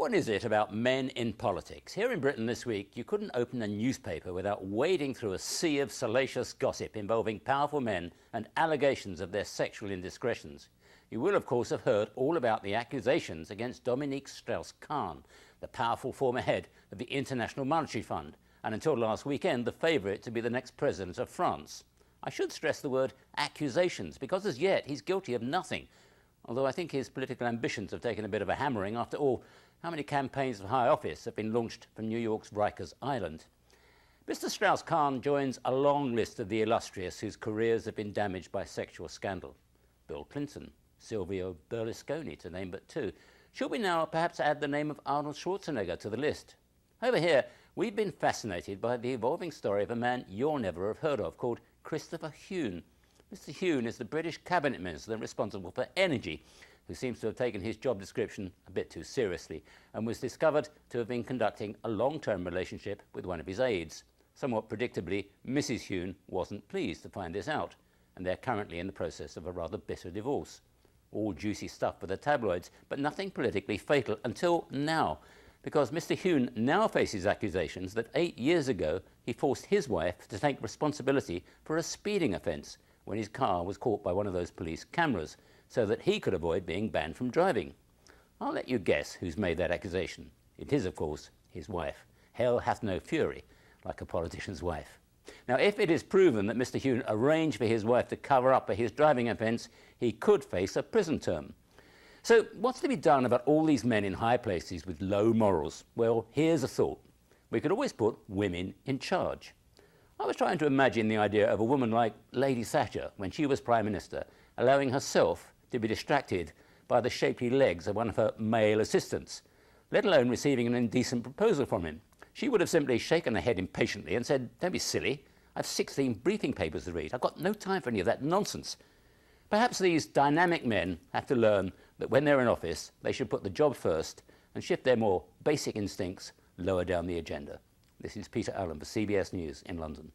What is it about men in politics? Here in Britain this week, you couldn't open a newspaper without wading through a sea of salacious gossip involving powerful men and allegations of their sexual indiscretions. You will, of course, have heard all about the accusations against Dominique Strauss-Kahn, the powerful former head of the International Monetary Fund, and until last weekend, the favourite to be the next president of France. I should stress the word accusations, because as yet he's guilty of nothing, although I think his political ambitions have taken a bit of a hammering. After all, how many campaigns for high office have been launched from New York's Rikers Island? Mr. Strauss-Kahn joins a long list of the illustrious whose careers have been damaged by sexual scandal. Bill Clinton, Silvio Berlusconi, to name but two. Should we now perhaps add the name of Arnold Schwarzenegger to the list? Over here, we've been fascinated by the evolving story of a man you'll never have heard of, called Christopher Huhne. Mr. Huhne is the British cabinet minister responsible for energy, who seems to have taken his job description a bit too seriously and was discovered to have been conducting a long-term relationship with one of his aides. Somewhat predictably, Mrs. Huhne wasn't pleased to find this out, and they're currently in the process of a rather bitter divorce. All juicy stuff for the tabloids, but nothing politically fatal until now, because Mr. Huhne now faces accusations that 8 years ago he forced his wife to take responsibility for a speeding offence when his car was caught by one of those police cameras, so that he could avoid being banned from driving. I'll let you guess who's made that accusation. It is, of course, his wife. Hell hath no fury, like a politician's wife. Now, if it is proven that Mr. Huhne arranged for his wife to cover up for his driving offence, he could face a prison term. So what's to be done about all these men in high places with low morals? Well, here's a thought. We could always put women in charge. I was trying to imagine the idea of a woman like Lady Thatcher when she was Prime Minister, allowing herself to be distracted by the shapely legs of one of her male assistants, let alone receiving an indecent proposal from him. She would have simply shaken her head impatiently and said, "Don't be silly. I've 16 briefing papers to read. I've got no time for any of that nonsense." Perhaps these dynamic men have to learn that when they're in office, they should put the job first and shift their more basic instincts lower down the agenda. This is Peter Allen for CBS News in London.